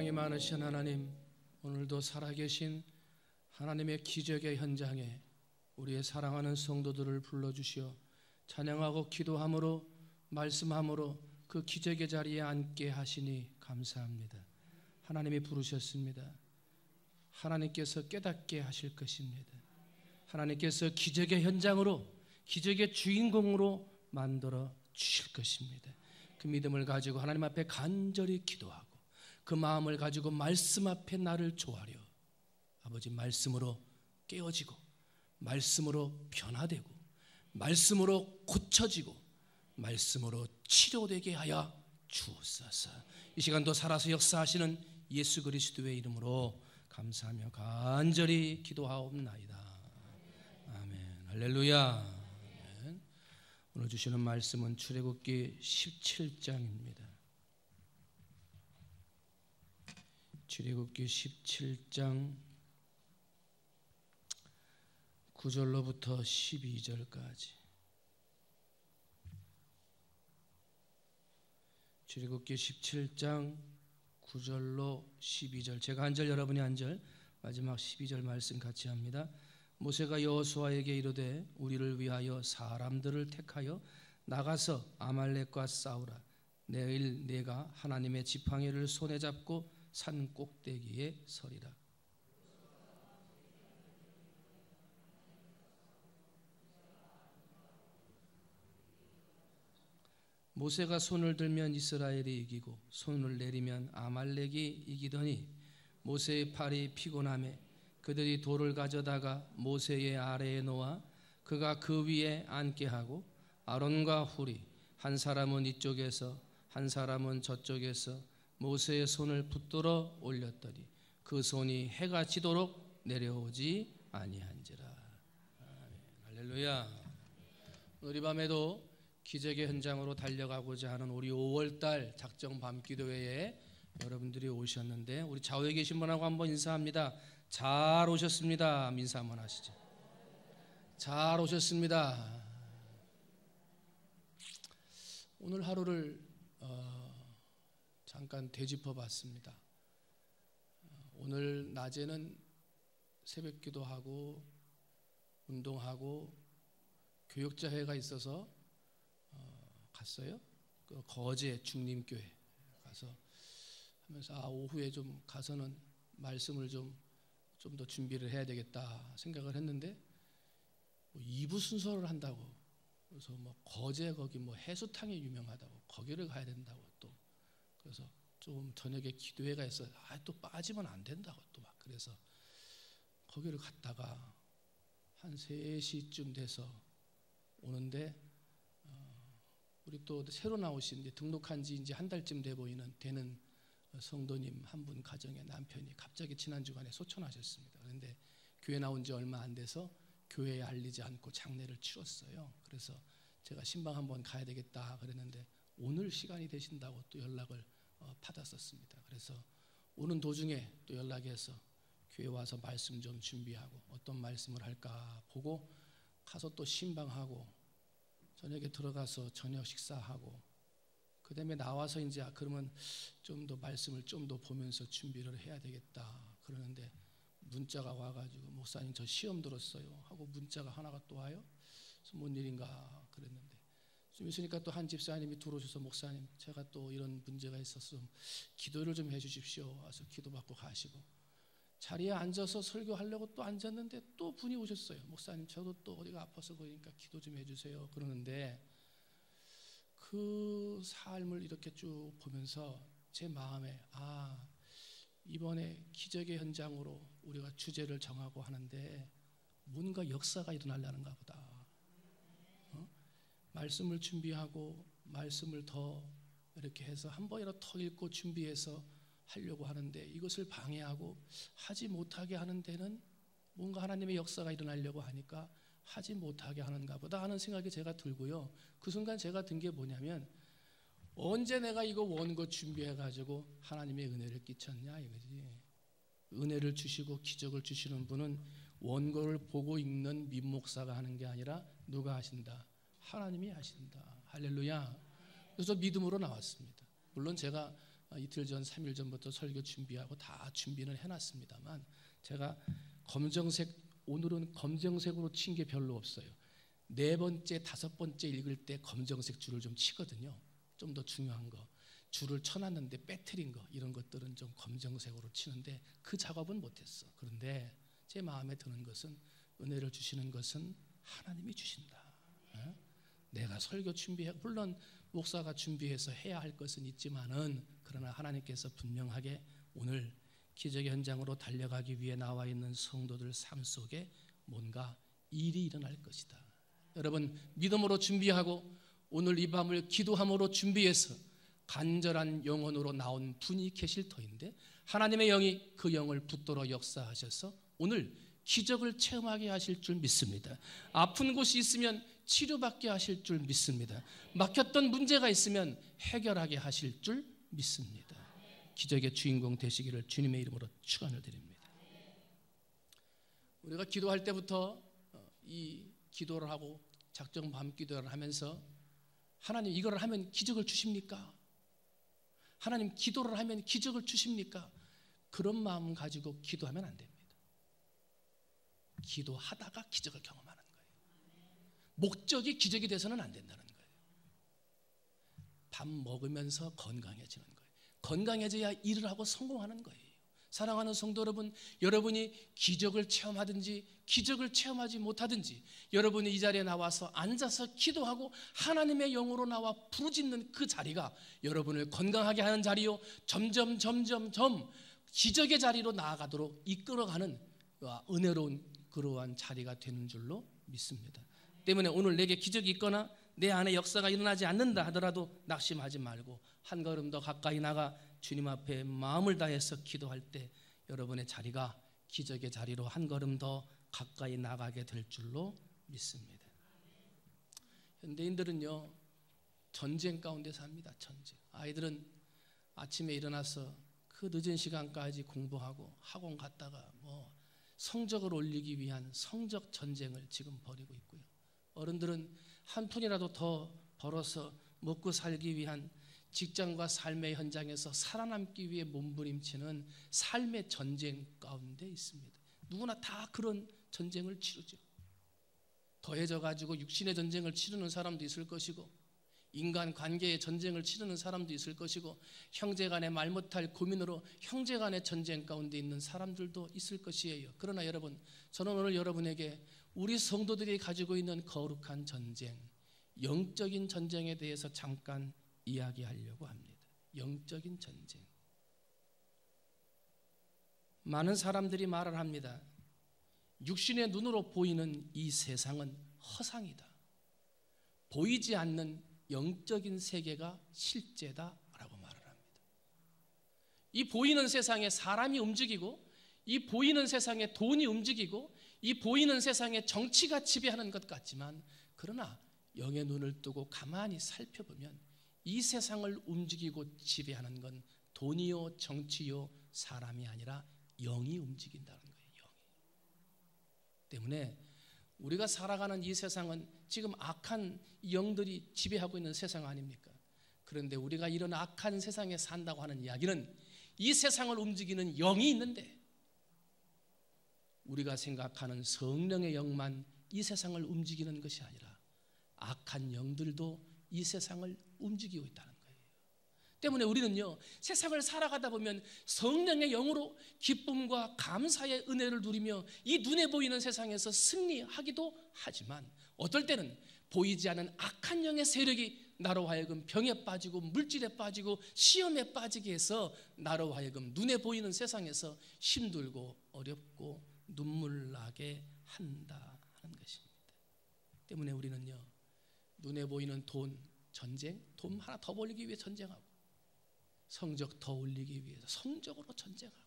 사랑이 많으신 하나님, 오늘도 살아계신 하나님의 기적의 현장에 우리의 사랑하는 성도들을 불러주시어 찬양하고 기도함으로 말씀함으로 그 기적의 자리에 앉게 하시니 감사합니다. 하나님이 부르셨습니다. 하나님께서 깨닫게 하실 것입니다. 하나님께서 기적의 현장으로, 기적의 주인공으로 만들어 주실 것입니다. 그 믿음을 가지고 하나님 앞에 간절히 기도하고 그 마음을 가지고 말씀 앞에 나를 조아려 아버지 말씀으로 깨어지고 말씀으로 변화되고 말씀으로 고쳐지고 말씀으로 치료되게 하여 주옵소서. 이 시간도 살아서 역사하시는 예수 그리스도의 이름으로 감사하며 간절히 기도하옵나이다. 아멘. 할렐루야. 아멘. 오늘 주시는 말씀은 출애굽기 17장입니다. 출애굽기 17장 9절로부터 12절까지. 출애굽기 17장 9절로 12절. 제가 한 절, 여러분이 한 절, 마지막 12절 말씀 같이 합니다. 모세가 여호수아에게 이르되 우리를 위하여 사람들을 택하여 나가서 아말렉과 싸우라. 내일 내가 하나님의 지팡이를 손에 잡고 산 꼭대기에 서리라. 모세가 손을 들면 이스라엘이 이기고 손을 내리면 아말렉이 이기더니 모세의 팔이 피곤하매 그들이 돌을 가져다가 모세의 아래에 놓아 그가 그 위에 앉게 하고 아론과 훌이 한 사람은 이쪽에서 한 사람은 저쪽에서 모세의 손을 붙들어 올렸더니 그 손이 해가 지도록 내려오지 아니한지라. 아멘. 할렐루야. 오늘 이 밤에도 기적의 현장으로 달려가고자 하는 우리 5월달 작정 밤기도회에 여러분들이 오셨는데 우리 좌우에 계신 분하고 한번 인사합니다. 잘 오셨습니다. 인사 한번 하시죠. 잘 오셨습니다. 오늘 하루를 잠깐 되짚어 봤습니다. 오늘 낮에는 새벽 기도하고 운동하고 교육자회가 있어서 갔어요. 그 거제 중림교회 가서 하면서 오후에 좀 가서는 말씀을 좀 더 준비를 해야 되겠다 생각을 했는데 뭐 2부 순서를 한다고 그래서 뭐 거제 거기 뭐 해수탕이 유명하다고 거기를 가야 된다고 또 그래서 좀 저녁에 기도회가 있어서 또 빠지면 안 된다고 또 막 그래서 거기를 갔다가 한 3시쯤 돼서 오는데 우리 또 새로 나오신 이제 등록한 지 이제 한 달쯤 되는 성도님 한 분 가정의 남편이 갑자기 지난 주간에 소천하셨습니다. 그런데 교회 나온 지 얼마 안 돼서 교회에 알리지 않고 장례를 치렀어요. 그래서 제가 신방 한번 가야 되겠다 그랬는데 오늘 시간이 되신다고 또 연락을 받았었습니다. 그래서 오는 도중에 또 연락이 해서 교회 와서 말씀 좀 준비하고 어떤 말씀을 할까 보고 가서 또 신방하고 저녁에 들어가서 저녁 식사하고 그 다음에 나와서 이제 그러면 좀 더 말씀을 좀 더 보면서 준비를 해야 되겠다 그러는데 문자가 와가지고 목사님 저 시험 들었어요 하고 문자가 하나가 또 와요. 그래서 뭔 일인가 그랬는데 좀 있으니까 또 한 집사님이 들어오셔서 목사님 제가 또 이런 문제가 있어서 기도를 좀 해주십시오 와서 기도받고 가시고 자리에 앉아서 설교하려고 또 앉았는데 또 분이 오셨어요. 목사님 저도 또 어디가 아파서 그러니까 기도 좀 해주세요 그러는데 그 삶을 이렇게 쭉 보면서 제 마음에 이번에 기적의 현장으로 우리가 주제를 정하고 하는데 뭔가 역사가 일어나려는가 보다. 말씀을 준비하고 말씀을 더 이렇게 해서 한 번이라도 더 읽고 준비해서 하려고 하는데 이것을 방해하고 하지 못하게 하는 데는 뭔가 하나님의 역사가 일어나려고 하니까 하지 못하게 하는가 보다 하는 생각이 제가 들고요. 그 순간 제가 든 게 뭐냐면 언제 내가 이거 원고 준비해가지고 하나님의 은혜를 끼쳤냐 이거지. 은혜를 주시고 기적을 주시는 분은 원고를 보고 읽는 민목사가 하는 게 아니라 누가 하신다? 하나님이 하신다. 할렐루야. 그래서 믿음으로 나왔습니다. 물론 제가 이틀 전, 3일 전부터 설교 준비하고 다 준비는 해놨습니다만 제가 검정색, 오늘은 검정색으로 친 게 별로 없어요. 4번째, 5번째 읽을 때 검정색 줄을 좀 치거든요. 좀 더 중요한 거. 줄을 쳐놨는데 빼트린 거, 이런 것들은 좀 검정색으로 치는데 그 작업은 못했어. 그런데 제 마음에 드는 것은, 은혜를 주시는 것은 하나님이 주신다. 내가 설교 준비해, 물론 목사가 준비해서 해야 할 것은 있지만은, 그러나 하나님께서 분명하게 오늘 기적의 현장으로 달려가기 위해 나와 있는 성도들 삶 속에 뭔가 일이 일어날 것이다. 여러분, 믿음으로 준비하고 오늘 이 밤을 기도함으로 준비해서 간절한 영혼으로 나온 분이 계실 터인데, 하나님의 영이 그 영을 붙들어 역사하셔서 오늘 기적을 체험하게 하실 줄 믿습니다. 아픈 곳이 있으면 치료받게 하실 줄 믿습니다. 막혔던 문제가 있으면 해결하게 하실 줄 믿습니다. 기적의 주인공 되시기를 주님의 이름으로 축원을 드립니다. 우리가 기도할 때부터 이 기도를 하고 작정 밤 기도를 하면서, 하나님 이거를 하면 기적을 주십니까? 하나님 기도를 하면 기적을 주십니까? 그런 마음 가지고 기도하면 안 됩니다. 기도하다가 기적을 경험하는 거예요. 목적이 기적이 돼서는 안 된다는 거예요. 밥 먹으면서 건강해지는 거예요. 건강해져야 일을 하고 성공하는 거예요. 사랑하는 성도 여러분, 여러분이 기적을 체험하든지 기적을 체험하지 못하든지, 여러분이 이 자리에 나와서 앉아서 기도하고 하나님의 영으로 나와 부르짖는 그 자리가 여러분을 건강하게 하는 자리요, 점점 기적의 자리로 나아가도록 이끌어가는 은혜로운 그러한 자리가 되는 줄로 믿습니다. 때문에 오늘 내게 기적이 있거나 내 안에 역사가 일어나지 않는다 하더라도 낙심하지 말고 한 걸음 더 가까이 나가 주님 앞에 마음을 다해서 기도할 때 여러분의 자리가 기적의 자리로 한 걸음 더 가까이 나가게 될 줄로 믿습니다. 현대인들은요, 전쟁 가운데 삽니다. 전쟁. 아이들은 아침에 일어나서 그 늦은 시간까지 공부하고 학원 갔다가 성적을 올리기 위한 성적 전쟁을 지금 벌이고 있고요. 어른들은 한 푼이라도 더 벌어서 먹고 살기 위한 직장과 삶의 현장에서 살아남기 위해 몸부림치는 삶의 전쟁 가운데 있습니다. 누구나 다 그런 전쟁을 치르죠. 더해져 가지고 육신의 전쟁을 치르는 사람도 있을 것이고, 인간 관계의 전쟁을 치르는 사람도 있을 것이고, 형제 간의 말 못할 고민으로 형제 간의 전쟁 가운데 있는 사람들도 있을 것이에요. 그러나 여러분, 저는 오늘 여러분에게 우리 성도들이 가지고 있는 거룩한 전쟁, 영적인 전쟁에 대해서 잠깐 이야기하려고 합니다. 영적인 전쟁. 많은 사람들이 말을 합니다. 육신의 눈으로 보이는 이 세상은 허상이다. 보이지 않는 영적인 세계가 실제다라고 말을 합니다. 이 보이는 세상에 사람이 움직이고, 이 보이는 세상에 돈이 움직이고, 이 보이는 세상에 정치가 지배하는 것 같지만, 그러나 영의 눈을 뜨고 가만히 살펴보면 이 세상을 움직이고 지배하는 건 돈이요, 정치요, 사람이 아니라 영이 움직인다는 거예요. 영이. 때문에 우리가 살아가는 이 세상은 지금 악한 영들이 지배하고 있는 세상 아닙니까? 그런데 우리가 이런 악한 세상에 산다고 하는 이야기는 이 세상을 움직이는 영이 있는데, 우리가 생각하는 성령의 영만 이 세상을 움직이는 것이 아니라 악한 영들도 이 세상을 움직이고 있다는 거예요. 때문에 우리는요, 세상을 살아가다 보면 성령의 영으로 기쁨과 감사의 은혜를 누리며 이 눈에 보이는 세상에서 승리하기도 하지만, 어떨 때는 보이지 않는 악한 영의 세력이 나로 하여금 병에 빠지고 물질에 빠지고 시험에 빠지게 해서 나로 하여금 눈에 보이는 세상에서 힘들고 어렵고 눈물 나게 한다 하는 것입니다. 때문에 우리는요, 눈에 보이는 돈, 전쟁, 돈 하나 더 벌기 위해 전쟁하고, 성적 더 올리기 위해서 성적으로 전쟁하고,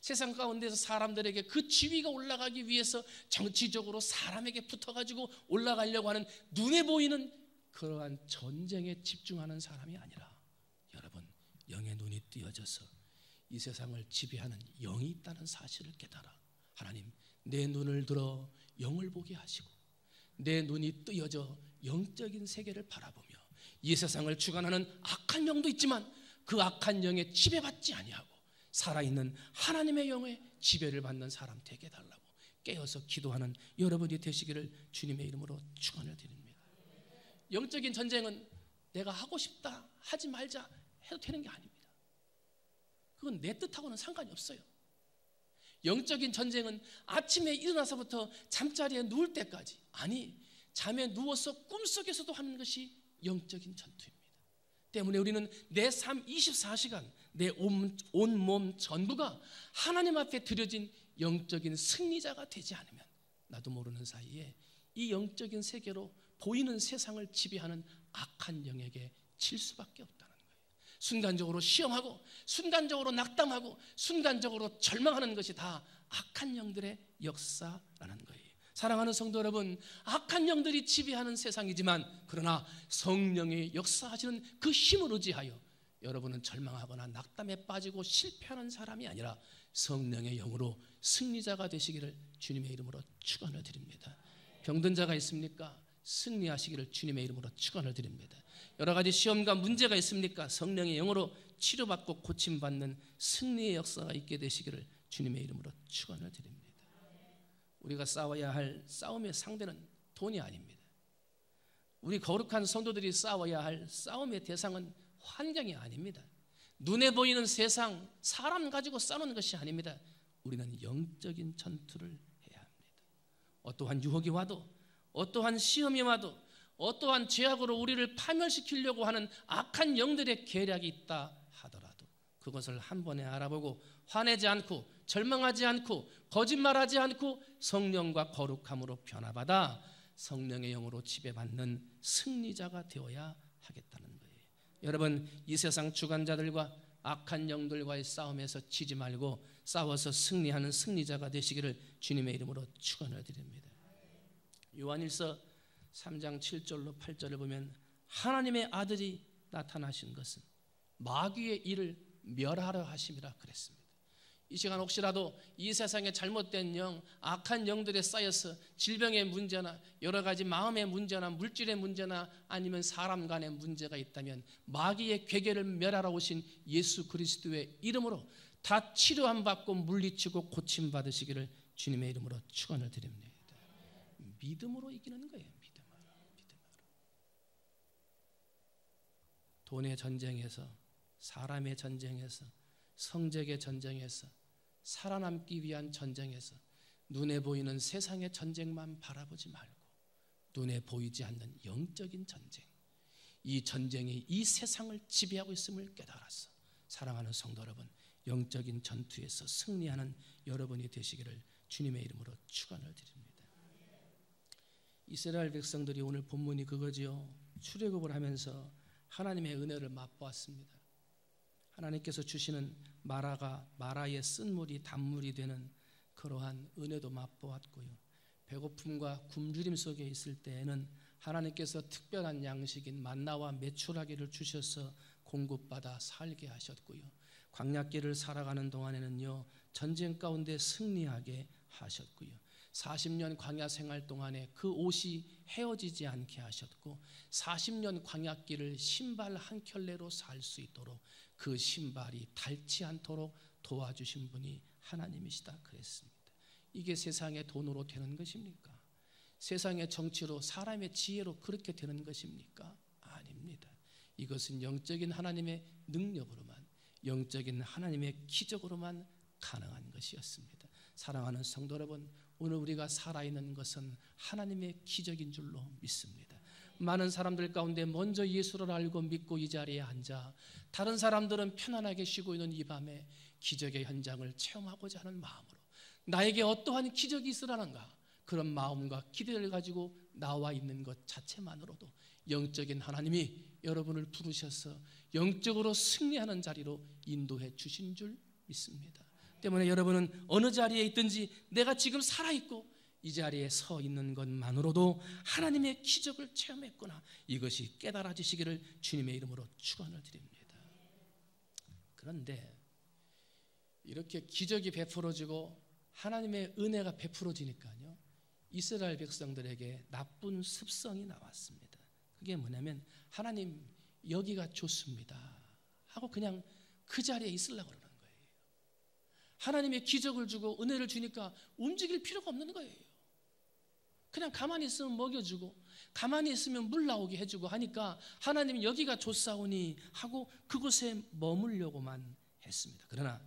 세상 가운데서 사람들에게 그 지위가 올라가기 위해서 정치적으로 사람에게 붙어가지고 올라가려고 하는 눈에 보이는 그러한 전쟁에 집중하는 사람이 아니라, 여러분, 영의 눈이 뜨여져서 이 세상을 지배하는 영이 있다는 사실을 깨달아 하나님, 내 눈을 들어 영을 보게 하시고 내 눈이 뜨여져 영적인 세계를 바라보며 이 세상을 주관하는 악한 영도 있지만 그 악한 영에 지배받지 아니하고 살아있는 하나님의 영에 지배를 받는 사람 되게 해달라고 깨어서 기도하는 여러분이 되시기를 주님의 이름으로 축원을 드립니다. 영적인 전쟁은 내가 하고 싶다 하지 말자 해도 되는 게 아닙니다. 그건 내 뜻하고는 상관이 없어요. 영적인 전쟁은 아침에 일어나서부터 잠자리에 누울 때까지, 아니 잠에 누워서 꿈속에서도 하는 것이 영적인 전투입니다. 때문에 우리는 내 삶 24시간 내 온몸 전부가 하나님 앞에 드려진 영적인 승리자가 되지 않으면 나도 모르는 사이에 이 영적인 세계로 보이는 세상을 지배하는 악한 영에게 질 수밖에 없다는 거예요. 순간적으로 시험하고 순간적으로 낙담하고 순간적으로 절망하는 것이 다 악한 영들의 역사라는 거예요. 사랑하는 성도 여러분, 악한 영들이 지배하는 세상이지만 그러나 성령의 역사하시는 그 힘을 의지하여 여러분은 절망하거나 낙담에 빠지고 실패하는 사람이 아니라 성령의 영으로 승리자가 되시기를 주님의 이름으로 축원을 드립니다. 병든 자가 있습니까? 승리하시기를 주님의 이름으로 축원을 드립니다. 여러 가지 시험과 문제가 있습니까? 성령의 영으로 치료받고 고침받는 승리의 역사가 있게 되시기를 주님의 이름으로 축원을 드립니다. 우리가 싸워야 할 싸움의 상대는 돈이 아닙니다. 우리 거룩한 성도들이 싸워야 할 싸움의 대상은 환경이 아닙니다. 눈에 보이는 세상, 사람 가지고 싸우는 것이 아닙니다. 우리는 영적인 전투를 해야 합니다. 어떠한 유혹이 와도, 어떠한 시험이 와도, 어떠한 죄악으로 우리를 파멸시키려고 하는 악한 영들의 계략이 있다 하더라도 그것을 한 번에 알아보고 화내지 않고 절망하지 않고 거짓말하지 않고 성령과 거룩함으로 변화받아 성령의 영으로 지배받는 승리자가 되어야 하겠다는 거예요. 여러분, 이 세상 주관자들과 악한 영들과의 싸움에서 지지 말고 싸워서 승리하는 승리자가 되시기를 주님의 이름으로 축원을 드립니다. 요한일서 3장 7절로 8절을 보면 하나님의 아들이 나타나신 것은 마귀의 일을 멸하려 하심이라 그랬습니다. 이 시간 혹시라도 이 세상에 잘못된 영, 악한 영들에 쌓여서 질병의 문제나 여러 가지 마음의 문제나 물질의 문제나 아니면 사람 간의 문제가 있다면 마귀의 괴계를 멸하러 오신 예수 그리스도의 이름으로 다 치료함 받고 물리치고 고침 받으시기를 주님의 이름으로 축원을 드립니다. 믿음으로 이기는 거예요. 믿음으로. 돈의 전쟁에서, 사람의 전쟁에서, 성적의 전쟁에서, 살아남기 위한 전쟁에서 눈에 보이는 세상의 전쟁만 바라보지 말고 눈에 보이지 않는 영적인 전쟁, 이 전쟁이 이 세상을 지배하고 있음을 깨달아서 사랑하는 성도 여러분, 영적인 전투에서 승리하는 여러분이 되시기를 주님의 이름으로 축원을 드립니다. 이스라엘 백성들이 오늘 본문이 그거지요. 출애굽을 하면서 하나님의 은혜를 맛보았습니다. 하나님께서 주시는 마라의 쓴물이 단물이 되는 그러한 은혜도 맛보았고요. 배고픔과 굶주림 속에 있을 때에는 하나님께서 특별한 양식인 만나와 메추라기를 주셔서 공급받아 살게 하셨고요. 광야길을 살아가는 동안에는요, 전쟁 가운데 승리하게 하셨고요. 40년 광야 생활 동안에 그 옷이 헤어지지 않게 하셨고 40년 광야길을 신발 한 켤레로 살 수 있도록 그 신발이 닳지 않도록 도와주신 분이 하나님이시다 그랬습니다. 이게 세상의 돈으로 되는 것입니까? 세상의 정치로 사람의 지혜로 그렇게 되는 것입니까? 아닙니다. 이것은 영적인 하나님의 능력으로만, 영적인 하나님의 기적으로만 가능한 것이었습니다. 사랑하는 성도 여러분, 오늘 우리가 살아있는 것은 하나님의 기적인 줄로 믿습니다. 많은 사람들 가운데 먼저 예수를 알고 믿고 이 자리에 앉아 다른 사람들은 편안하게 쉬고 있는 이 밤에 기적의 현장을 체험하고자 하는 마음으로 나에게 어떠한 기적이 있으라는가, 그런 마음과 기대를 가지고 나와 있는 것 자체만으로도 영적인 하나님이 여러분을 부르셔서 영적으로 승리하는 자리로 인도해 주신 줄 믿습니다. 때문에 여러분은 어느 자리에 있든지 내가 지금 살아있고 이 자리에 서 있는 것만으로도 하나님의 기적을 체험했구나, 이것이 깨달아지시기를 주님의 이름으로 축원을 드립니다. 그런데 이렇게 기적이 베풀어지고 하나님의 은혜가 베풀어지니까요, 이스라엘 백성들에게 나쁜 습성이 나왔습니다. 그게 뭐냐면 하나님 여기가 좋습니다 하고 그냥 그 자리에 있으려고 그러는 거예요. 하나님의 기적을 주고 은혜를 주니까 움직일 필요가 없는 거예요. 그냥 가만히 있으면 먹여주고 가만히 있으면 물 나오게 해주고 하니까 하나님이 여기가 좋사오니 하고 그곳에 머물려고만 했습니다. 그러나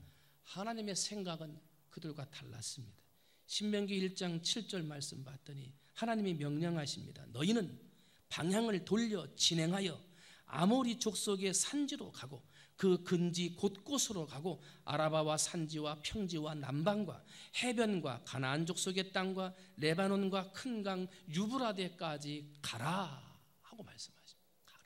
하나님의 생각은 그들과 달랐습니다. 신명기 1장 7절 말씀 봤더니 하나님이 명령하십니다. 너희는 방향을 돌려 진행하여 아모리 족속의 산지로 가고 그 근지 곳곳으로 가고 아라바와 산지와 평지와 남방과 해변과 가나안 족속의 땅과 레바논과 큰 강 유브라데까지 가라 하고 말씀하십니다. 가라.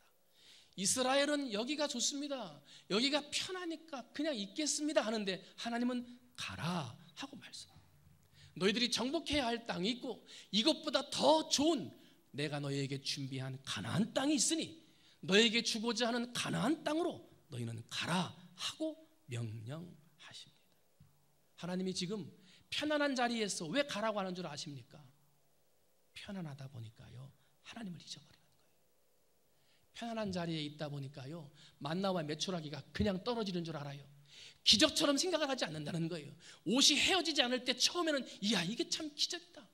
이스라엘은 여기가 좋습니다. 여기가 편하니까 그냥 있겠습니다 하는데 하나님은 가라 하고 말씀합니다. 너희들이 정복해야 할 땅이 있고 이것보다 더 좋은 내가 너희에게 준비한 가나안 땅이 있으니 너희에게 주고자 하는 가나안 땅으로 너희는 가라 하고 명령하십니다. 하나님이 지금 편안한 자리에서 왜 가라고 하는 줄 아십니까? 편안하다 보니까요 하나님을 잊어버리는 거예요. 편안한 자리에 있다 보니까요 만나와 메추라기가 그냥 떨어지는 줄 알아요. 기적처럼 생각을 하지 않는다는 거예요. 옷이 헤어지지 않을 때 처음에는 이야 이게 참 기적이다.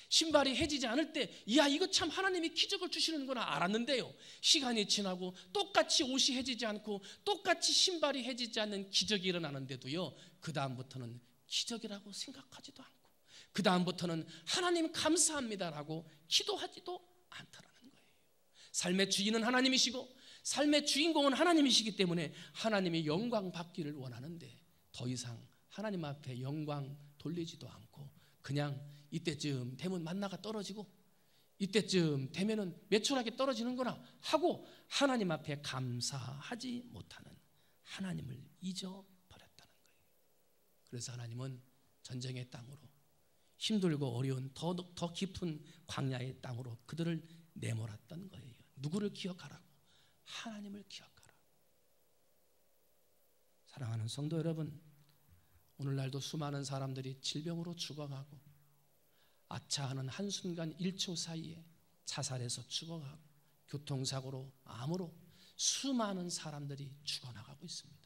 신발이 해지지 않을 때 이야 이거 참 하나님이 기적을 주시는구나 알았는데요, 시간이 지나고 똑같이 옷이 해지지 않고 똑같이 신발이 해지지 않는 기적이 일어나는데도요 그 다음부터는 기적이라고 생각하지도 않고 그 다음부터는 하나님 감사합니다라고 기도하지도 않더라는 거예요. 삶의 주인은 하나님이시고 삶의 주인공은 하나님이시기 때문에 하나님이 영광 받기를 원하는데 더 이상 하나님 앞에 영광 돌리지도 않고 그냥 이때쯤 되면 만나가 떨어지고 이때쯤 되면은 매출하게 떨어지는구나 하고 하나님 앞에 감사하지 못하는 하나님을 잊어버렸다는 거예요. 그래서 하나님은 전쟁의 땅으로 힘들고 어려운 더 깊은 광야의 땅으로 그들을 내몰았던 거예요. 누구를 기억하라고? 하나님을 기억하라. 사랑하는 성도 여러분, 오늘날도 수많은 사람들이 질병으로 죽어가고 아차하는 한순간 1초 사이에 자살해서 죽어가고 교통사고로 암으로 수많은 사람들이 죽어나가고 있습니다.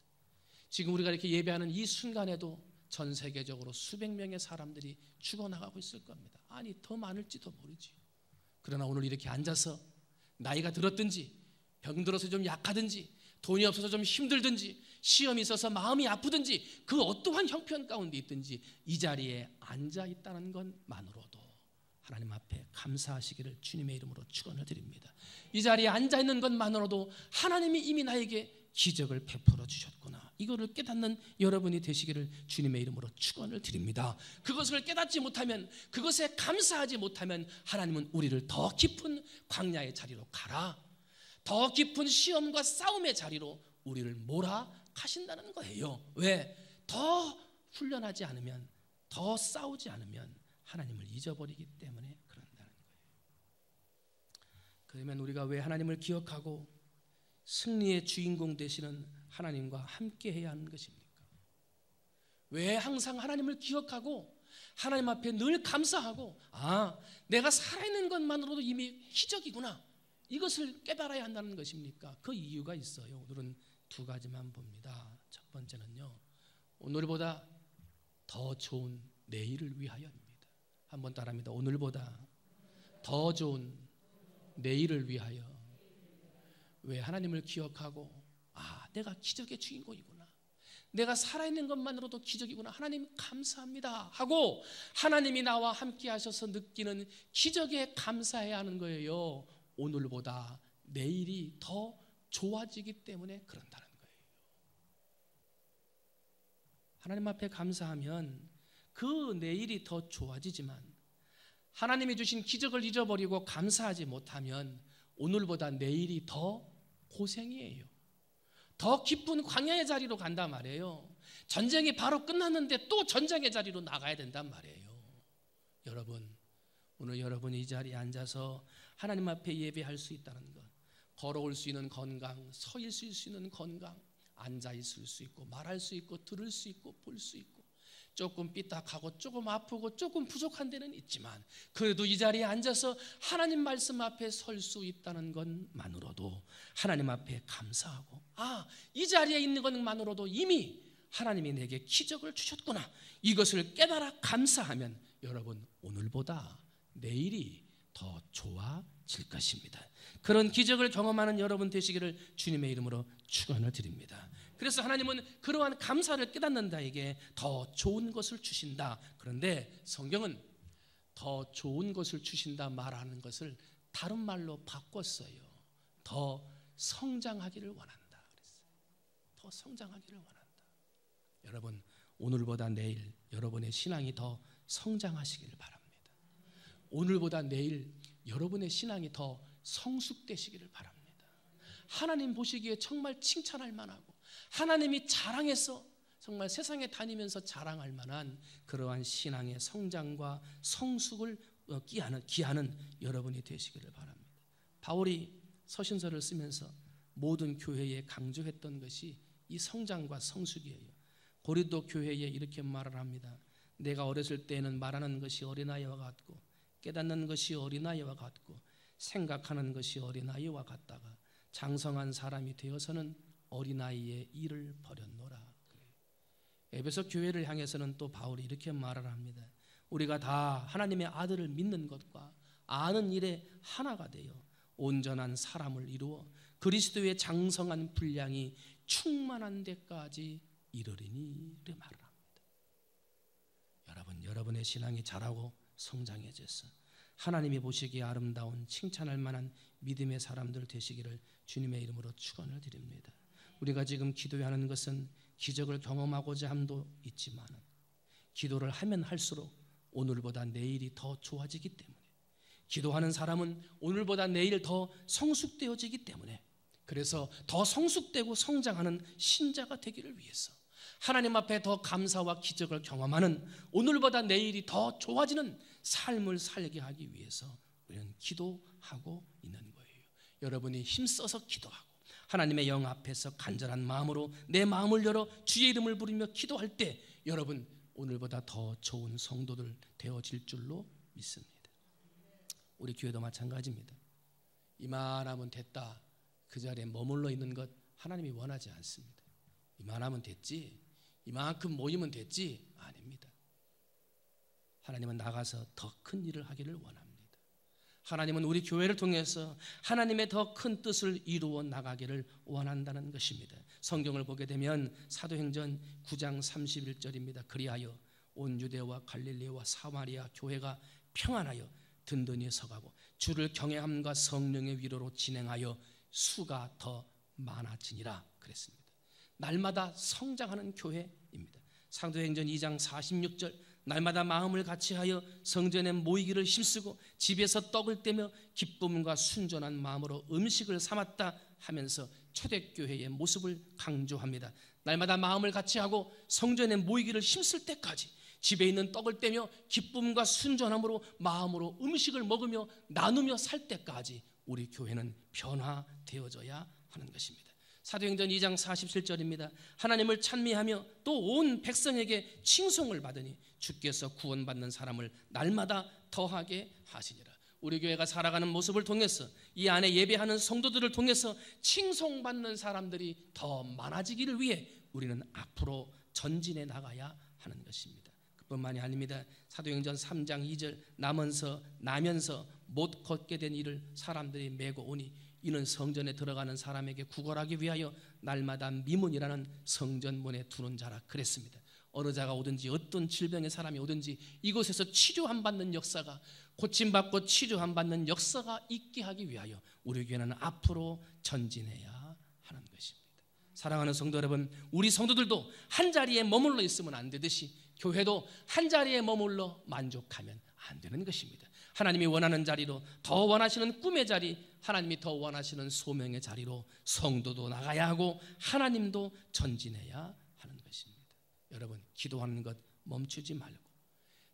지금 우리가 이렇게 예배하는 이 순간에도 전 세계적으로 수백 명의 사람들이 죽어나가고 있을 겁니다. 아니 더 많을지도 모르지요. 그러나 오늘 이렇게 앉아서 나이가 들었든지 병들어서 좀 약하든지 돈이 없어서 좀 힘들든지 시험이 있어서 마음이 아프든지 그 어떠한 형편 가운데 있든지 이 자리에 앉아 있다는 것만으로도 하나님 앞에 감사하시기를 주님의 이름으로 축원을 드립니다. 이 자리에 앉아 있는 것만으로도 하나님이 이미 나에게 기적을 베풀어 주셨구나, 이거를 깨닫는 여러분이 되시기를 주님의 이름으로 축원을 드립니다. 그것을 깨닫지 못하면, 그것에 감사하지 못하면 하나님은 우리를 더 깊은 광야의 자리로 가라, 더 깊은 시험과 싸움의 자리로 우리를 몰아가신다는 거예요. 왜? 더 훈련하지 않으면, 더 싸우지 않으면 하나님을 잊어버리기 때문에 그런다는 거예요. 그러면 우리가 왜 하나님을 기억하고 승리의 주인공 되시는 하나님과 함께 해야 하는 것입니까? 왜 항상 하나님을 기억하고 하나님 앞에 늘 감사하고 내가 살아있는 것만으로도 이미 기적이구나, 이것을 깨달아야 한다는 것입니까? 그 이유가 있어요. 오늘은 두 가지만 봅니다. 첫 번째는요, 오늘보다 더 좋은 내일을 위하여입니다. 한번 따라합니다. 오늘보다 더 좋은 내일을 위하여. 왜 하나님을 기억하고 내가 기적의 주인공이구나, 내가 살아있는 것만으로도 기적이구나, 하나님 감사합니다 하고 하나님이 나와 함께 하셔서 느끼는 기적에 감사해야 하는 거예요. 오늘보다 내일이 더 좋아지기 때문에 그런다는 거예요. 하나님 앞에 감사하면 그 내일이 더 좋아지지만 하나님이 주신 기적을 잊어버리고 감사하지 못하면 오늘보다 내일이 더 고생이에요. 더 깊은 광야의 자리로 간단 말이에요. 전쟁이 바로 끝났는데 또 전쟁의 자리로 나가야 된단 말이에요. 여러분, 오늘 여러분이 이 자리에 앉아서 하나님 앞에 예배할 수 있다는 것, 걸어올 수 있는 건강, 서 있을 수 있는 건강, 앉아 있을 수 있고 말할 수 있고 들을 수 있고 볼 수 있고 조금 삐딱하고 조금 아프고 조금 부족한 데는 있지만 그래도 이 자리에 앉아서 하나님 말씀 앞에 설 수 있다는 것만으로도 하나님 앞에 감사하고, 이 자리에 있는 것만으로도 이미 하나님이 내게 기적을 주셨구나, 이것을 깨달아 감사하면 여러분, 오늘보다 내일이 더 좋아질 것입니다. 그런 기적을 경험하는 여러분 되시기를 주님의 이름으로 축원을 드립니다. 그래서 하나님은 그러한 감사를 깨닫는 자에게 더 좋은 것을 주신다. 그런데 성경은 더 좋은 것을 주신다 말하는 것을 다른 말로 바꿨어요. 더 성장하기를 원한다 그랬어요. 더 성장하기를 원한다. 여러분, 오늘보다 내일 여러분의 신앙이 더 성장하시기를 바랍니다. 오늘보다 내일 여러분의 신앙이 더 성숙되시기를 바랍니다. 하나님 보시기에 정말 칭찬할 만하고 하나님이 자랑해서 정말 세상에 다니면서 자랑할 만한 그러한 신앙의 성장과 성숙을 기하는 여러분이 되시기를 바랍니다. 바울이 서신서를 쓰면서 모든 교회에 강조했던 것이 이 성장과 성숙이에요. 고린도 교회에 이렇게 말을 합니다. 내가 어렸을 때에는 말하는 것이 어린아이와 같고 깨닫는 것이 어린아이와 같고 생각하는 것이 어린아이와 같다가 장성한 사람이 되어서는 어린아이의 일을 버렸노라. 에베소 교회를 향해서는 또 바울이 이렇게 말을 합니다. 우리가 다 하나님의 아들을 믿는 것과 아는 일에 하나가 되어 온전한 사람을 이루어 그리스도의 장성한 분량이 충만한 데까지 이르리니 이렇게 말을 합니다. 여러분, 여러분의 신앙이 자라고 성장해져서 하나님이 보시기에 아름다운 칭찬할 만한 믿음의 사람들 되시기를 주님의 이름으로 축원을 드립니다. 우리가 지금 기도하는 것은 기적을 경험하고자 함도 있지만 기도를 하면 할수록 오늘보다 내일이 더 좋아지기 때문에, 기도하는 사람은 오늘보다 내일 더 성숙되어지기 때문에, 그래서 더 성숙되고 성장하는 신자가 되기를 위해서 하나님 앞에 더 감사와 기적을 경험하는 오늘보다 내일이 더 좋아지는 삶을 살게 하기 위해서 우리는 기도하고 있는 거예요. 여러분이 힘써서 기도하고 하나님의 영 앞에서 간절한 마음으로 내 마음을 열어 주의 이름을 부르며 기도할 때 여러분, 오늘보다 더 좋은 성도들 되어질 줄로 믿습니다. 우리 교회도 마찬가지입니다. 이만하면 됐다, 그 자리에 머물러 있는 것 하나님이 원하지 않습니다. 이만하면 됐지, 이만큼 모이면 됐지, 아닙니다. 하나님은 나가서 더 큰 일을 하기를 원합니다. 하나님은 우리 교회를 통해서 하나님의 더 큰 뜻을 이루어 나가기를 원한다는 것입니다. 성경을 보게 되면 사도행전 9장 31절입니다. 그리하여 온 유대와 갈릴리와 사마리아 교회가 평안하여 든든히 서가고 주를 경외함과 성령의 위로로 진행하여 수가 더 많아지니라 그랬습니다. 날마다 성장하는 교회입니다. 사도행전 2장 46절 날마다 마음을 같이하여 성전에 모이기를 힘쓰고 집에서 떡을 떼며 기쁨과 순전한 마음으로 음식을 삼았다 하면서 초대교회의 모습을 강조합니다. 날마다 마음을 같이하고 성전에 모이기를 힘쓸 때까지 집에 있는 떡을 떼며 기쁨과 순전함으로 마음으로 음식을 먹으며 나누며 살 때까지 우리 교회는 변화되어져야 하는 것입니다. 사도행전 2장 47절입니다. 하나님을 찬미하며 또 온 백성에게 칭송을 받으니 주께서 구원받는 사람을 날마다 더하게 하시니라. 우리 교회가 살아가는 모습을 통해서 이 안에 예배하는 성도들을 통해서 칭송받는 사람들이 더 많아지기를 위해 우리는 앞으로 전진해 나가야 하는 것입니다. 그뿐만이 아닙니다. 사도행전 3장 2절 나면서 못 걷게 된 이를 사람들이 메고 오니 이는 성전에 들어가는 사람에게 구걸하기 위하여 날마다 미문이라는 성전문에 두는 자라 그랬습니다. 어느 자가 오든지 어떤 질병의 사람이 오든지 이곳에서 치료함 받는 역사가, 고침받고 치료함 받는 역사가 있게 하기 위하여 우리 교회는 앞으로 전진해야 하는 것입니다. 사랑하는 성도 여러분, 우리 성도들도 한 자리에 머물러 있으면 안 되듯이 교회도 한 자리에 머물러 만족하면 안 되는 것입니다. 하나님이 원하는 자리로, 더 원하시는 꿈의 자리, 하나님이 더 원하시는 소명의 자리로 성도도 나가야 하고 하나님도 전진해야 하는 것입니다. 여러분, 기도하는 것 멈추지 말고,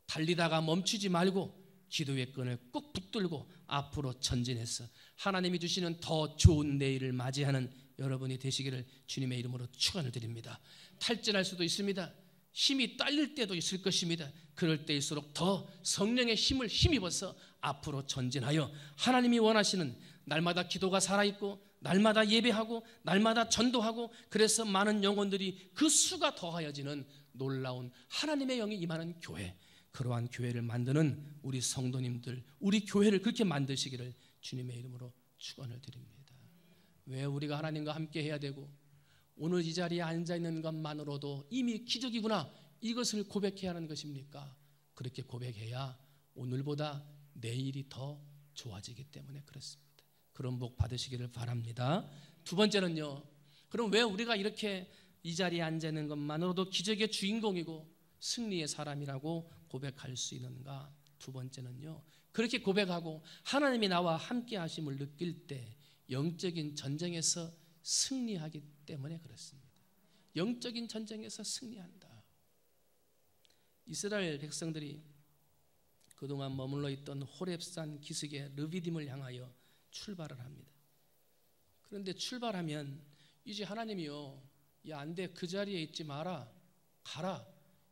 달리다가 멈추지 말고 기도의 끈을 꼭 붙들고 앞으로 전진해서 하나님이 주시는 더 좋은 내일을 맞이하는 여러분이 되시기를 주님의 이름으로 축원을 드립니다. 탈진할 수도 있습니다. 힘이 딸릴 때도 있을 것입니다. 그럴 때일수록 더 성령의 힘을 힘입어서 앞으로 전진하여 하나님이 원하시는 날마다 기도가 살아있고 날마다 예배하고 날마다 전도하고 그래서 많은 영혼들이 그 수가 더하여지는 놀라운 하나님의 영이 임하는 교회, 그러한 교회를 만드는 우리 성도님들, 우리 교회를 그렇게 만드시기를 주님의 이름으로 축원을 드립니다. 왜 우리가 하나님과 함께 해야 되고 오늘 이 자리에 앉아있는 것만으로도 이미 기적이구나, 이것을 고백해야 하는 것입니까? 그렇게 고백해야 오늘보다 내일이 더 좋아지기 때문에 그렇습니다. 그런 복 받으시기를 바랍니다. 두 번째는요, 그럼 왜 우리가 이렇게 이 자리에 앉아있는 것만으로도 기적의 주인공이고 승리의 사람이라고 고백할 수 있는가? 두 번째는요, 그렇게 고백하고 하나님이 나와 함께 하심을 느낄 때 영적인 전쟁에서 승리하기 때문에 그렇습니다. 영적인 전쟁에서 승리한다. 이스라엘 백성들이 그동안 머물러 있던 호렙산 기슭의 르비딤을 향하여 출발을 합니다. 그런데 출발하면 이제 하나님이요, 야, 안 돼, 그 자리에 있지 마라, 가라,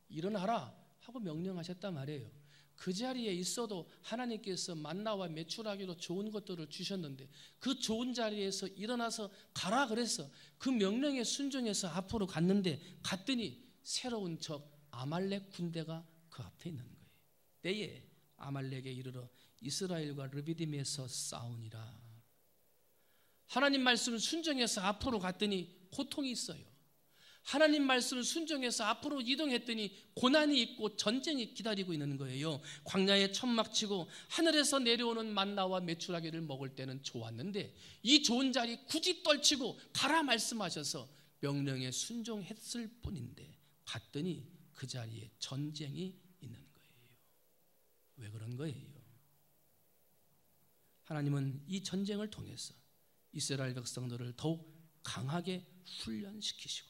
일어나라 하고 명령하셨단 말이에요. 그 자리에 있어도 하나님께서 만나와 메추라기로 좋은 것들을 주셨는데 그 좋은 자리에서 일어나서 가라 그래서 그 명령에 순종해서 앞으로 갔더니 새로운 적 아말렉 군대가 그 앞에 있는 거예요. 때에 아말렉에 이르러 이스라엘과 르비딤에서 싸우니라. 하나님 말씀을 순종해서 앞으로 갔더니 고통이 있어요. 하나님 말씀을 순종해서 앞으로 이동했더니 고난이 있고 전쟁이 기다리고 있는 거예요. 광야에 천막치고 하늘에서 내려오는 만나와 메추라기를 먹을 때는 좋았는데 이 좋은 자리 굳이 떨치고 가라 말씀하셔서 명령에 순종했을 뿐인데 갔더니 그 자리에 전쟁이 있는 거예요. 왜 그런 거예요? 하나님은 이 전쟁을 통해서 이스라엘 백성들을 더욱 강하게 훈련시키시고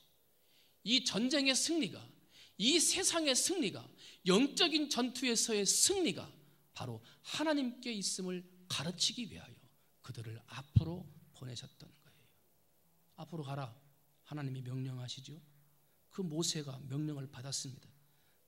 이 전쟁의 승리가, 이 세상의 승리가, 영적인 전투에서의 승리가 바로 하나님께 있음을 가르치기 위하여 그들을 앞으로 보내셨던 거예요. 앞으로 가라 하나님이 명령하시죠. 그 모세가 명령을 받았습니다.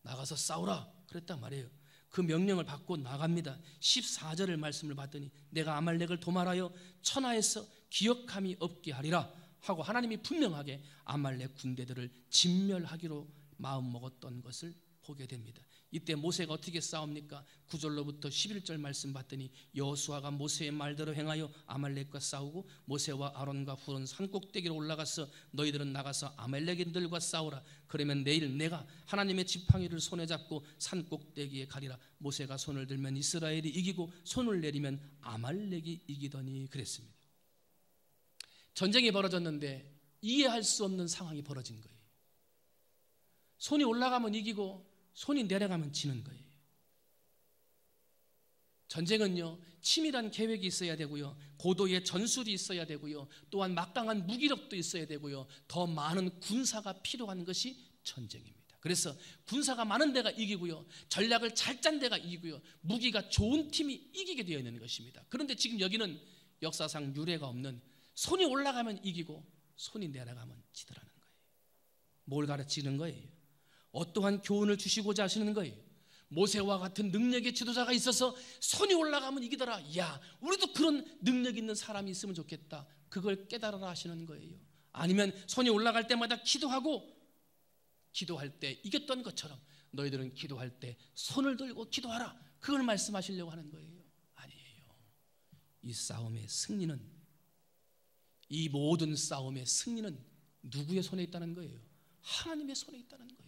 나가서 싸우라 그랬단 말이에요. 그 명령을 받고 나갑니다. 14절을 말씀을 받더니 내가 아말렉을 도말하여 천하에서 기억함이 없게 하리라 하고 하나님이 분명하게 아말렉 군대들을 진멸하기로 마음먹었던 것을 보게 됩니다. 이때 모세가 어떻게 싸웁니까? 9절로부터 11절 말씀 봤더니 여호수아가 모세의 말대로 행하여 아말렉과 싸우고 모세와 아론과 훌은 산꼭대기로 올라가서 너희들은 나가서 아말렉인들과 싸우라. 그러면 내일 내가 하나님의 지팡이를 손에 잡고 산꼭대기에 가리라. 모세가 손을 들면 이스라엘이 이기고 손을 내리면 아말렉이 이기더니 그랬습니다. 전쟁이 벌어졌는데 이해할 수 없는 상황이 벌어진 거예요. 손이 올라가면 이기고 손이 내려가면 지는 거예요. 전쟁은요, 치밀한 계획이 있어야 되고요, 고도의 전술이 있어야 되고요, 또한 막강한 무기력도 있어야 되고요, 더 많은 군사가 필요한 것이 전쟁입니다. 그래서 군사가 많은 데가 이기고요, 전략을 잘 짠 데가 이기고요, 무기가 좋은 팀이 이기게 되어 있는 것입니다. 그런데 지금 여기는 역사상 유례가 없는 손이 올라가면 이기고 손이 내려가면 지더라는 거예요. 뭘 가르치는 거예요? 어떠한 교훈을 주시고자 하시는 거예요? 모세와 같은 능력의 지도자가 있어서 손이 올라가면 이기더라. 야, 우리도 그런 능력 있는 사람이 있으면 좋겠다. 그걸 깨달아라 하시는 거예요. 아니면 손이 올라갈 때마다 기도하고 기도할 때 이겼던 것처럼 너희들은 기도할 때 손을 들고 기도하라. 그걸 말씀하시려고 하는 거예요. 아니에요. 이 싸움의 승리는, 이 모든 싸움의 승리는 누구의 손에 있다는 거예요? 하나님의 손에 있다는 거예요.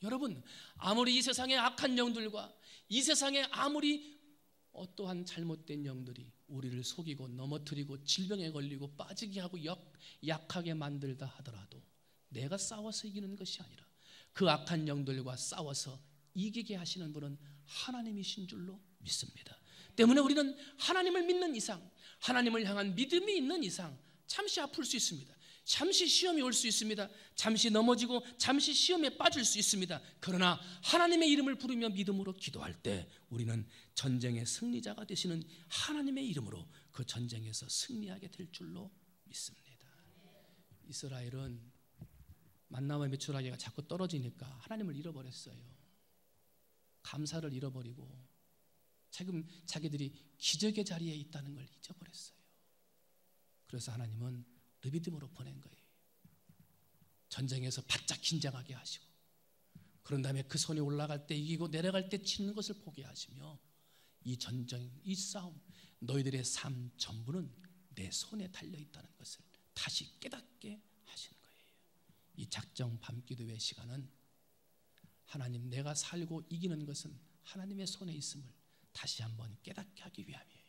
여러분, 아무리 이 세상의 악한 영들과 이 세상에 아무리 어떠한 잘못된 영들이 우리를 속이고 넘어뜨리고 질병에 걸리고 빠지게 하고 약하게 만들다 하더라도 내가 싸워서 이기는 것이 아니라 그 악한 영들과 싸워서 이기게 하시는 분은 하나님이신 줄로 믿습니다. 때문에 우리는 하나님을 믿는 이상, 하나님을 향한 믿음이 있는 이상 잠시 아플 수 있습니다. 잠시 시험이 올 수 있습니다. 잠시 넘어지고 잠시 시험에 빠질 수 있습니다. 그러나 하나님의 이름을 부르며 믿음으로 기도할 때 우리는 전쟁의 승리자가 되시는 하나님의 이름으로 그 전쟁에서 승리하게 될 줄로 믿습니다. 이스라엘은 만나와 매출하기가 자꾸 떨어지니까 하나님을 잃어버렸어요. 감사를 잃어버리고 지금 자기들이 기적의 자리에 있다는 걸 잊어버렸어요. 그래서 하나님은 르비딤으로 보낸 거예요. 전쟁에서 바짝 긴장하게 하시고, 그런 다음에 그 손이 올라갈 때 이기고 내려갈 때 치는 것을 포기하시며, 이 전쟁, 이 싸움, 너희들의 삶 전부는 내 손에 달려있다는 것을 다시 깨닫게 하시는 거예요. 이 작정 밤기도의 시간은 하나님, 내가 살고 이기는 것은 하나님의 손에 있음을 다시 한번 깨닫게 하기 위함이에요.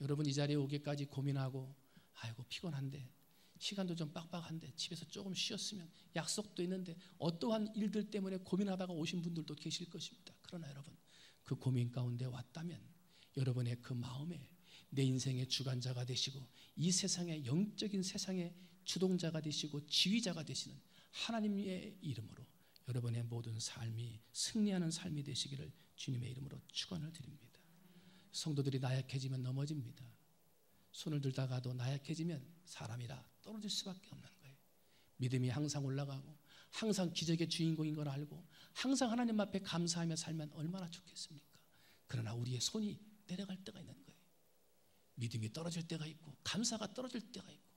여러분, 이 자리에 오기까지 고민하고 아이고 피곤한데, 시간도 좀 빡빡한데, 집에서 조금 쉬었으면, 약속도 있는데, 어떠한 일들 때문에 고민하다가 오신 분들도 계실 것입니다. 그러나 여러분, 그 고민 가운데 왔다면 여러분의 그 마음에 내 인생의 주관자가 되시고 이 세상의 영적인 세상의 주동자가 되시고 지휘자가 되시는 하나님의 이름으로 여러분의 모든 삶이 승리하는 삶이 되시기를 주님의 이름으로 축원을 드립니다. 성도들이 나약해지면 넘어집니다. 손을 들다가도 나약해지면 사람이라 떨어질 수밖에 없는 거예요. 믿음이 항상 올라가고 항상 기적의 주인공인 걸 알고 항상 하나님 앞에 감사하며 살면 얼마나 좋겠습니까? 그러나 우리의 손이 내려갈 때가 있는 거예요. 믿음이 떨어질 때가 있고 감사가 떨어질 때가 있고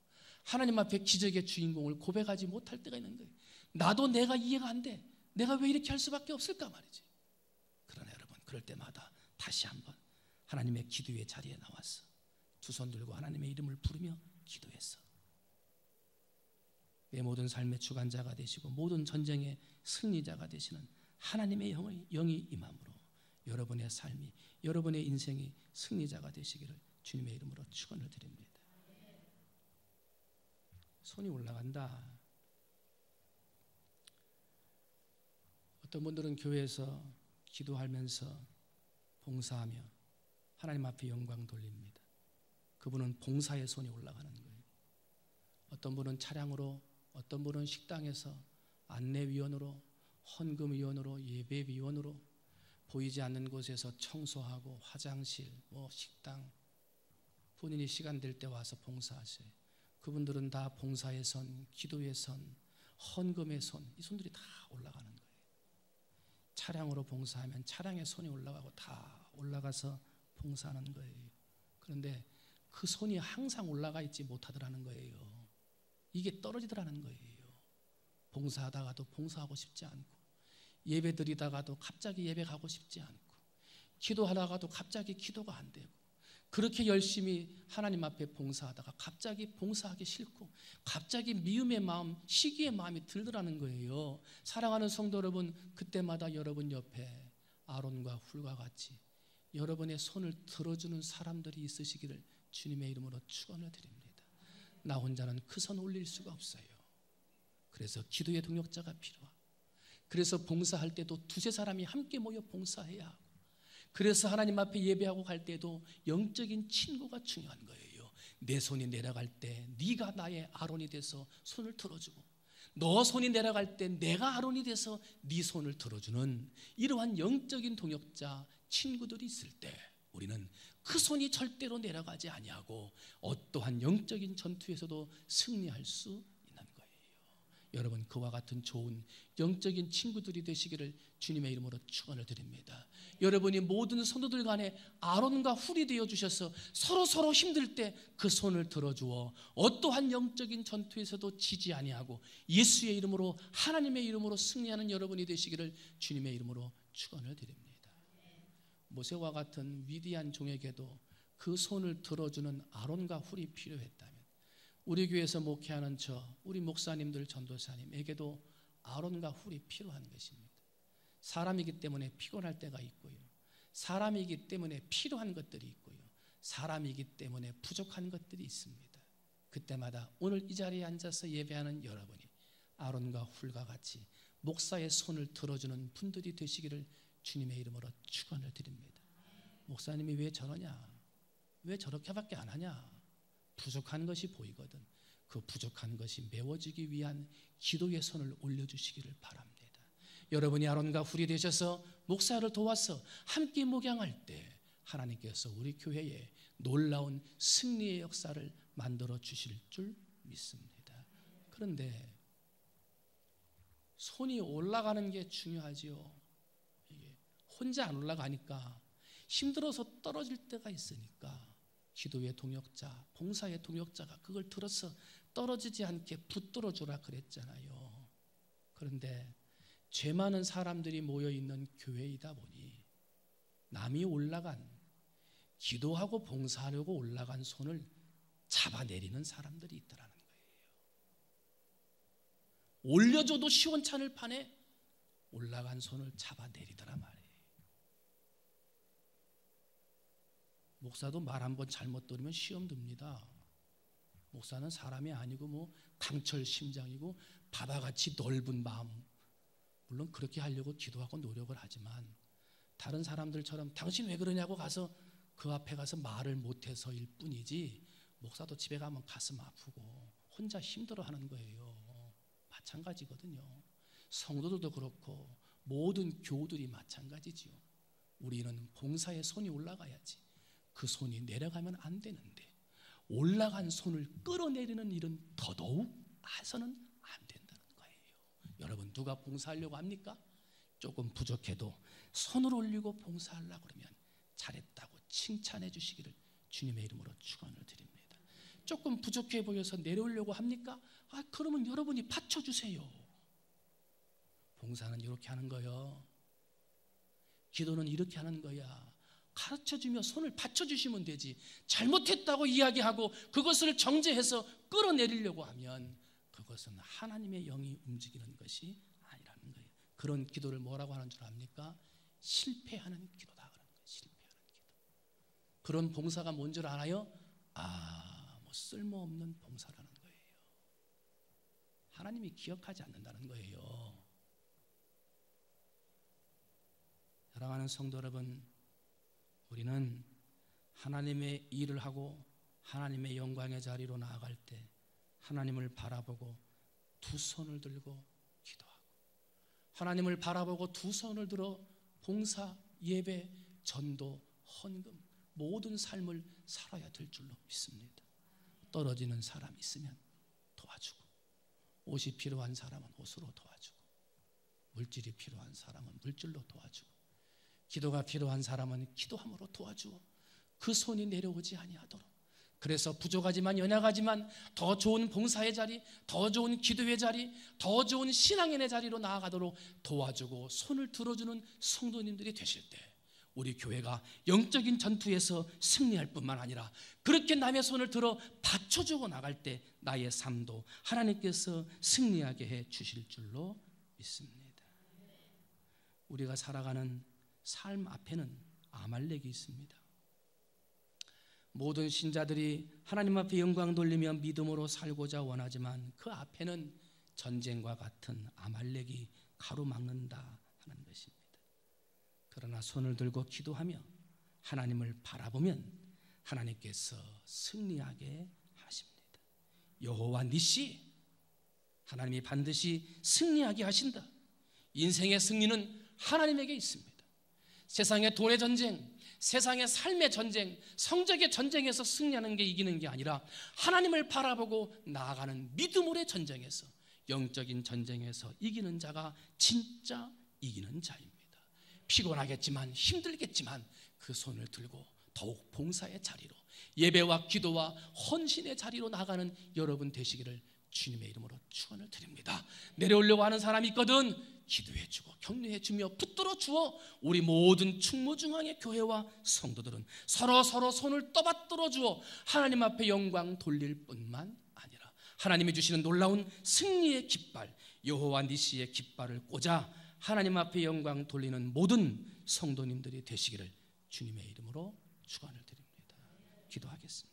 하나님 앞에 기적의 주인공을 고백하지 못할 때가 있는 거예요. 나도 내가 이해가 안 돼. 내가 왜 이렇게 할 수밖에 없을까 말이지. 그러나 여러분, 그럴 때마다 다시 한번 하나님의 기도의 자리에 나와서 두 손 들고 하나님의 이름을 부르며 기도했어. 내 모든 삶의 주관자가 되시고 모든 전쟁의 승리자가 되시는 하나님의 영이 임함으로 여러분의 삶이, 여러분의 인생이 승리자가 되시기를 주님의 이름으로 축원을 드립니다. 손이 올라간다. 어떤 분들은 교회에서 기도하면서 봉사하며 하나님 앞에 영광 돌립니다. 그분은 봉사의 손이 올라가는 거예요. 어떤 분은 차량으로, 어떤 분은 식당에서 안내위원으로, 헌금위원으로, 예배위원으로 보이지 않는 곳에서 청소하고 화장실, 식당, 본인이 시간 될 때 와서 봉사하세요. 그분들은 다 봉사의 손, 기도의 손, 헌금의 손, 이 손들이 다 올라가는 거예요. 차량으로 봉사하면 차량의 손이 올라가고 다 올라가서 봉사하는 거예요. 그런데 그 손이 항상 올라가 있지 못하더라는 거예요. 이게 떨어지더라는 거예요. 봉사하다가도 봉사하고 싶지 않고, 예배 드리다가도 갑자기 예배 가고 싶지 않고, 기도하다가도 갑자기 기도가 안 되고, 그렇게 열심히 하나님 앞에 봉사하다가 갑자기 봉사하기 싫고 갑자기 미움의 마음, 시기의 마음이 들더라는 거예요. 사랑하는 성도 여러분, 그때마다 여러분 옆에 아론과 훌과 같이 여러분의 손을 들어주는 사람들이 있으시기를 주님의 이름으로 축원을 드립니다. 나 혼자는 그 손 올릴 수가 없어요. 그래서 기도의 동역자가 필요하고, 그래서 봉사할 때도 두세 사람이 함께 모여 봉사해야 하고, 그래서 하나님 앞에 예배하고 갈 때도 영적인 친구가 중요한 거예요. 내 손이 내려갈 때 네가 나의 아론이 돼서 손을 들어주고, 너 손이 내려갈 때 내가 아론이 돼서 네 손을 들어주는 이러한 영적인 동역자 친구들이 있을 때 우리는 그 손이 절대로 내려가지 아니하고 어떠한 영적인 전투에서도 승리할 수 있는 거예요. 여러분, 그와 같은 좋은 영적인 친구들이 되시기를 주님의 이름으로 축원을 드립니다. 여러분이 모든 성도들 간에 아론과 훌이 되어 주셔서 서로 힘들 때 그 손을 들어주어 어떠한 영적인 전투에서도 지지 아니하고 예수의 이름으로, 하나님의 이름으로 승리하는 여러분이 되시기를 주님의 이름으로 축원을 드립니다. 모세와 같은 위대한 종에게도 그 손을 들어주는 아론과 훌이 필요했다면 우리 교회에서 목회하는 우리 목사님들, 전도사님에게도 아론과 훌이 필요한 것입니다. 사람이기 때문에 피곤할 때가 있고요, 사람이기 때문에 필요한 것들이 있고요, 사람이기 때문에 부족한 것들이 있습니다. 그때마다 오늘 이 자리에 앉아서 예배하는 여러분이 아론과 훌과 같이 목사의 손을 들어주는 분들이 되시기를 주님의 이름으로 축원을 드립니다. 목사님이 왜 저러냐, 왜 저렇게밖에 안 하냐, 부족한 것이 보이거든 그 부족한 것이 메워지기 위한 기도의 손을 올려주시기를 바랍니다. 여러분이 아론과 훌이 되셔서 목사를 도와서 함께 목양할 때 하나님께서 우리 교회에 놀라운 승리의 역사를 만들어 주실 줄 믿습니다. 그런데 손이 올라가는 게 중요하지요. 이게 혼자 안 올라가니까 힘들어서 떨어질 때가 있으니까 기도의 동역자, 봉사의 동역자가 그걸 들어서 떨어지지 않게 붙들어 주라 그랬잖아요. 그런데 죄 많은 사람들이 모여있는 교회이다 보니 남이 올라간, 기도하고 봉사하려고 올라간 손을 잡아내리는 사람들이 있더라는 거예요. 올려줘도 시원찮을 판에 올라간 손을 잡아내리더라 말이에요. 목사도 말 한 번 잘못 들으면 시험 듭니다. 목사는 사람이 아니고 뭐 강철 심장이고 바다같이 넓은 마음, 물론 그렇게 하려고 기도하고 노력을 하지만 다른 사람들처럼 당신 왜 그러냐고 가서 그 앞에 가서 말을 못해서일 뿐이지 목사도 집에 가면 가슴 아프고 혼자 힘들어하는 거예요. 마찬가지거든요. 성도들도 그렇고 모든 교우들이 마찬가지지요. 우리는 봉사의 손이 올라가야지 그 손이 내려가면 안 되는데 올라간 손을 끌어내리는 일은 더더욱 해서는 안 된다는 거예요. 여러분 누가 봉사하려고 합니까? 조금 부족해도 손을 올리고 봉사하려고 그러면 잘했다고 칭찬해 주시기를 주님의 이름으로 축원을 드립니다. 조금 부족해 보여서 내려오려고 합니까? 그러면 여러분이 받쳐주세요. 봉사는 이렇게 하는 거예요. 기도는 이렇게 하는 거야. 가르쳐주며 손을 받쳐주시면 되지 잘못했다고 이야기하고 그것을 정죄해서 끌어내리려고 하면 그것은 하나님의 영이 움직이는 것이 아니라는 거예요. 그런 기도를 뭐라고 하는 줄 압니까? 실패하는 기도다 그러는 거예요. 실패하는 기도. 그런 봉사가 뭔 줄 알아요? 뭐 쓸모없는 봉사라는 거예요. 하나님이 기억하지 않는다는 거예요. 사랑하는 성도 여러분, 우리는 하나님의 일을 하고 하나님의 영광의 자리로 나아갈 때 하나님을 바라보고 두 손을 들고 기도하고 하나님을 바라보고 두 손을 들어 봉사, 예배, 전도, 헌금 모든 삶을 살아야 될 줄로 믿습니다. 떨어지는 사람 있으면 도와주고 옷이 필요한 사람은 옷으로 도와주고 물질이 필요한 사람은 물질로 도와주고 기도가 필요한 사람은 기도함으로 도와주어 그 손이 내려오지 아니하도록 그래서 부족하지만 연약하지만 더 좋은 봉사의 자리, 더 좋은 기도의 자리, 더 좋은 신앙인의 자리로 나아가도록 도와주고 손을 들어주는 성도님들이 되실 때 우리 교회가 영적인 전투에서 승리할 뿐만 아니라 그렇게 남의 손을 들어 받쳐주고 나갈 때 나의 삶도 하나님께서 승리하게 해 주실 줄로 믿습니다. 우리가 살아가는 삶 앞에는 아말렉이 있습니다. 모든 신자들이 하나님 앞에 영광 돌리며 믿음으로 살고자 원하지만 그 앞에는 전쟁과 같은 아말렉이 가로막는다 하는 것입니다. 그러나 손을 들고 기도하며 하나님을 바라보면 하나님께서 승리하게 하십니다. 여호와 니시, 하나님이 반드시 승리하게 하신다. 인생의 승리는 하나님에게 있습니다. 세상의 돈의 전쟁, 세상의 삶의 전쟁, 성적의 전쟁에서 승리하는 게 이기는 게 아니라 하나님을 바라보고 나아가는 믿음으로의 전쟁에서, 영적인 전쟁에서 이기는 자가 진짜 이기는 자입니다. 피곤하겠지만 힘들겠지만 그 손을 들고 더욱 봉사의 자리로, 예배와 기도와 헌신의 자리로 나가는 여러분 되시기를 주님의 이름으로 축원을 드립니다. 내려오려고 하는 사람이 있거든 기도해주고 격려해주며 붙들어주어 우리 모든 충무중앙의 교회와 성도들은 서로 손을 떠받들어 주어 하나님 앞에 영광 돌릴 뿐만 아니라 하나님이 주시는 놀라운 승리의 깃발, 여호와 니시의 깃발을 꽂아 하나님 앞에 영광 돌리는 모든 성도님들이 되시기를 주님의 이름으로 축원을 드립니다. 기도하겠습니다.